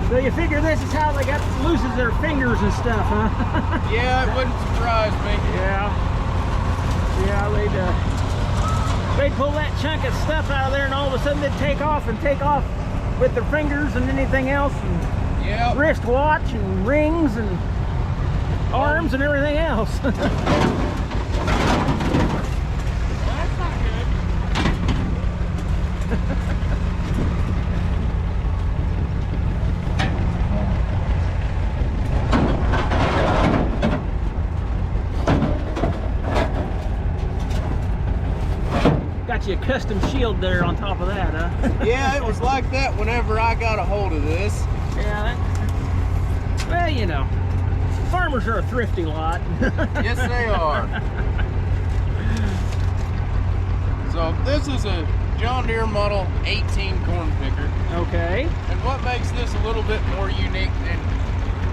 So you figure this is how they got loses their fingers and stuff, huh? Yeah, it wouldn't surprise me. Yeah. Yeah, they'd pull that chunk of stuff out of there, and all of a sudden they'd take off with their fingers and anything else, and Yep. wrist watch and rings and arms and everything else. Well, that's not good. Got you a custom shield there on top of that, huh? Yeah, it was like that whenever I got a hold of this. Yeah. Well, you know, farmers are a thrifty lot. Yes, they are. So this is a John Deere Model 18 corn picker. Okay. And what makes this a little bit more unique than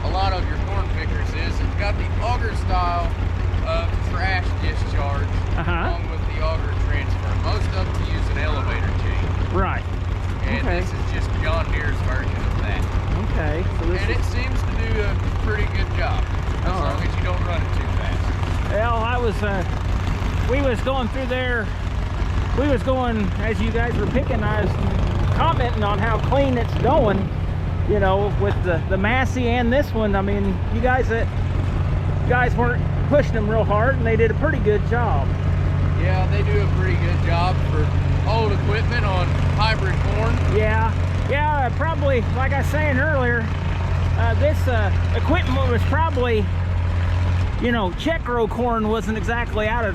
a lot of your corn pickers is it's got the auger style of trash discharge along with the auger transfer. Most of them use an elevator chain. Right. And this is just John Deere's version of that. Okay. So this And it seems to do a pretty good job as long as you don't run it too fast. Well, we was going through there. We was going, as you guys were picking, I was commenting on how clean it's going, you know, with the Massey and this one. I mean, you guys weren't pushing them real hard, and they did a pretty good job. Yeah, they do a pretty good job for old equipment on hybrid corn. Yeah, probably, like I was saying earlier, this equipment was probably, you know, check row corn wasn't exactly out of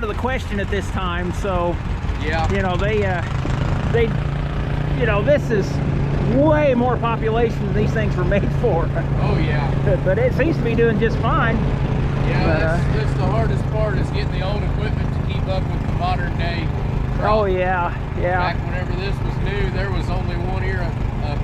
the question at this time. So, yeah, you know, they, you know, this is way more population than these things were made for. Oh yeah. But it seems to be doing just fine. Yeah, that's the hardest part is getting the old equipment to keep up with the modern day crop. Oh yeah. Back whenever this was new, there was only one ear of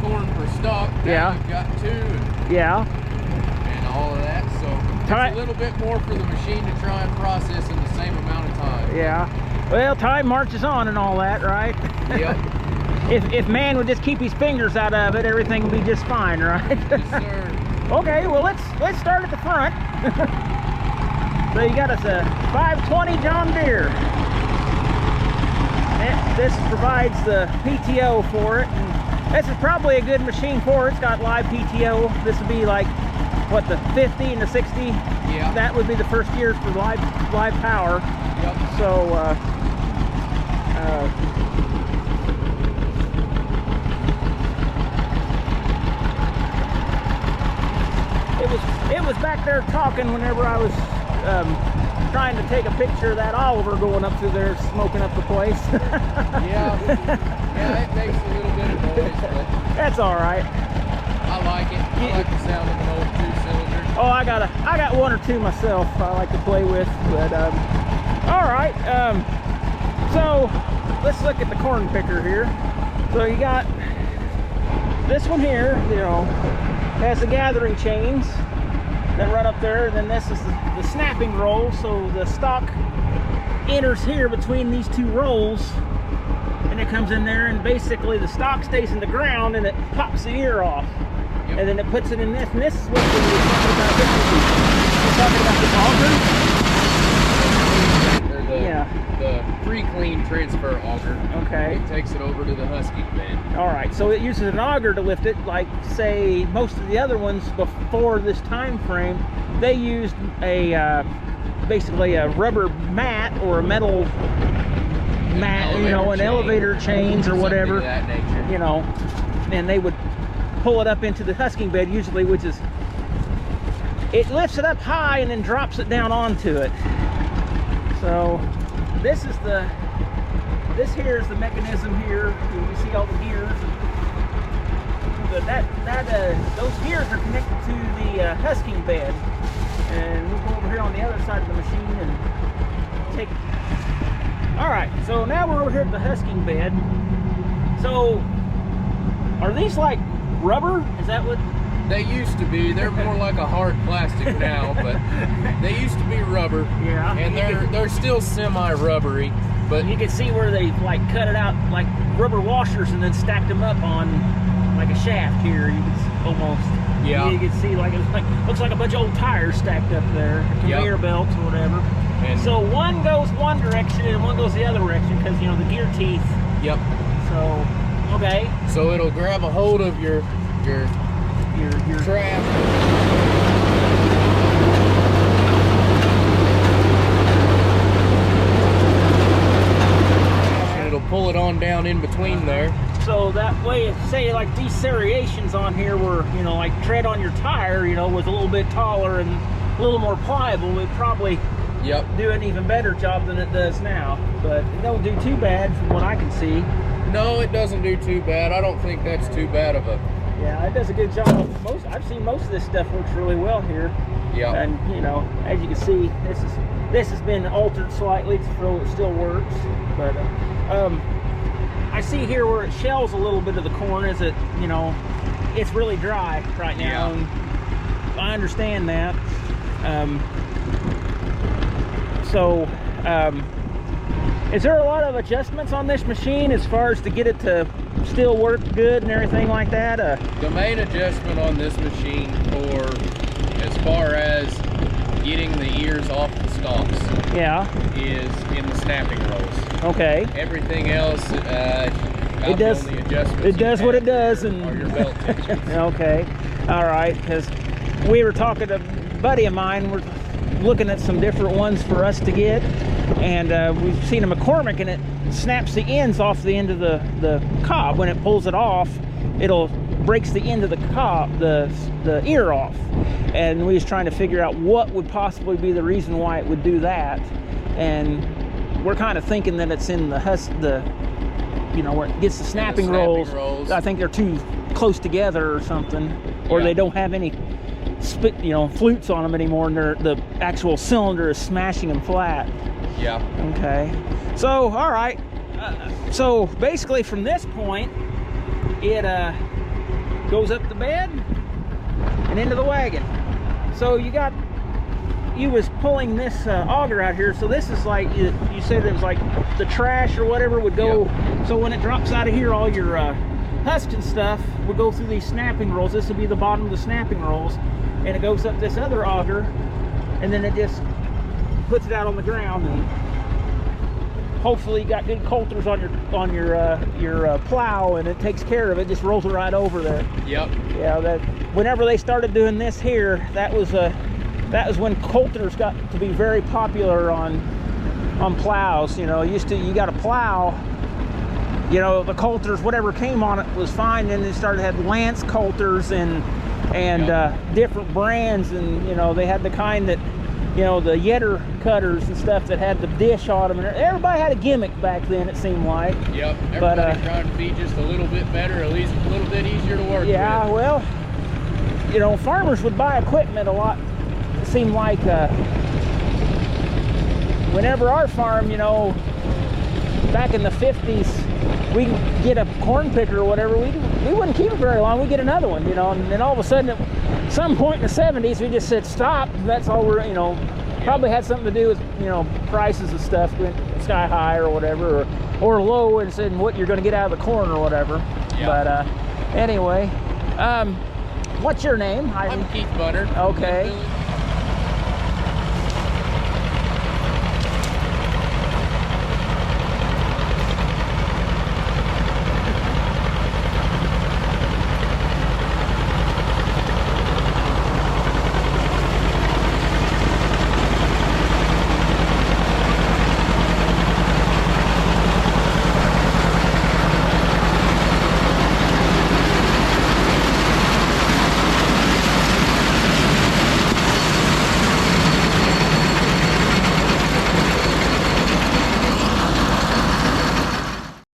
corn per stalk. Now you've got two. And all of that. So it's a little bit more for the machine to try and process in the same amount of time. Yeah. Well, time marches on and all that, right? Yep. If man would just keep his fingers out of it, everything would be just fine, right? Yes, sir. Okay, well let's start at the front. So you got us a 520 John Deere. And this provides the PTO for it. And this is probably a good machine for it. It's got live PTO. This would be like, what, the 50 and the 60? Yeah. That would be the first years for live power. Yep. So, it was back there talking whenever I was trying to take a picture of that Oliver going up through there, smoking up the place. Yeah, it makes a little bit of noise, but that's all right. I like it. I like the sound of an old two-cylinder. Oh, I got one or two myself I like to play with, but all right. So let's look at the corn picker here. So you got this one here, you know, has the gathering chains that run up there, and then this is the snapping roll. So the stalk enters here between these two rolls, and it comes in there, and basically the stalk stays in the ground, and it pops the ear off. Yep. And then it puts it in this, and this is what we're talking about. We're talking about the auger. The pre-clean transfer auger. Okay. It takes it over to the husking bed. All right, so it uses an auger to lift it, like say most of the other ones before this time frame. They used basically a rubber mat or a metal mat, you know, an elevator chains or whatever, of that nature. you know, and they would pull it up into the husking bed usually, which is, it lifts it up high and then drops it down onto it. So this here is the mechanism here. You see all the gears. But those gears are connected to the husking bed. And we'll go over here on the other side of the machine and take it. All right, so now we're over here at the husking bed. So are these like rubber? Is that what? They used to be. They're more like a hard plastic now, but they used to be rubber. Yeah. And they're still semi-rubbery. But you can see where they like cut it out like rubber washers and then stacked them up on like a shaft here. You can almost, yeah, you can see like it's like looks like a bunch of old tires stacked up there, conveyor belts or whatever. And so one goes one direction and one goes the other direction because you know the gear teeth. Yep. So okay. So it'll grab a hold of your trap. Pull it on down in between there. So that way, say like these serrations on here were, you know, like tread on your tire, you know, was a little bit taller and a little more pliable, it'd probably do an even better job than it does now. But it don't do too bad from what I can see. No, it doesn't do too bad. I don't think that's too bad of a... Yeah, it does a good job. I've seen most of this stuff works really well here. Yeah. And you know, as you can see, this has been altered slightly so it still works. But I see here where it shells a little bit of the corn is it, you know, it's really dry right now. And I understand that. Is there a lot of adjustments on this machine as far as to get it to still work good and everything like that? The main adjustment on this machine as far as getting the ears off the stalks is in the snapping rolls. Okay. Everything else, it does what it does, and or your belt tensions. Okay, all right. Because we were talking to a buddy of mine, we're looking at some different ones for us to get, and we've seen a McCormick, and it snaps the ends off the end of the cob. When it pulls it off, it'll breaks the end of the cob, the ear off. And we was trying to figure out what would possibly be the reason why it would do that. And we're kind of thinking that it's in the you know, where it gets the snapping rolls. I think they're too close together or something, or they don't have any flutes on them anymore, and the actual cylinder is smashing them flat. Yeah. Okay. So all right. So basically, from this point, it goes up the bed and into the wagon. So you was pulling this auger out here, so this is like, you said it was like the trash or whatever would go, so when it drops out of here, all your husk and stuff would go through these snapping rolls. This would be the bottom of the snapping rolls, and it goes up this other auger, and then it just puts it out on the ground, and hopefully you got good coulters on your plow, and it takes care of it, just rolls it right over there. Yep. Yeah, that whenever they started doing this here, that was when coulters got to be very popular on plows. You know, you got a plow, you know, the coulters, whatever came on it was fine. Then they started had Lance coulters and different brands, and you know, they had the kind that, you know, the Yetter cutters and stuff that had the dish on them, and everybody had a gimmick back then, it seemed like. Yep, everybody trying to be just a little bit better, at least a little bit easier to work with. Yeah, well, you know, farmers would buy equipment a lot. It seemed like whenever our farm, you know, back in the 50s, we get a corn picker or whatever, we wouldn't keep it very long. We'd get another one, you know, and then all of a sudden, at some point in the 70s, we just said stop. That's all we're, you know, probably had something to do with, you know, prices of stuff went sky high or whatever, or low, and said what you're going to get out of the corn or whatever. But anyway, what's your name? I'm Keith Butters. Okay.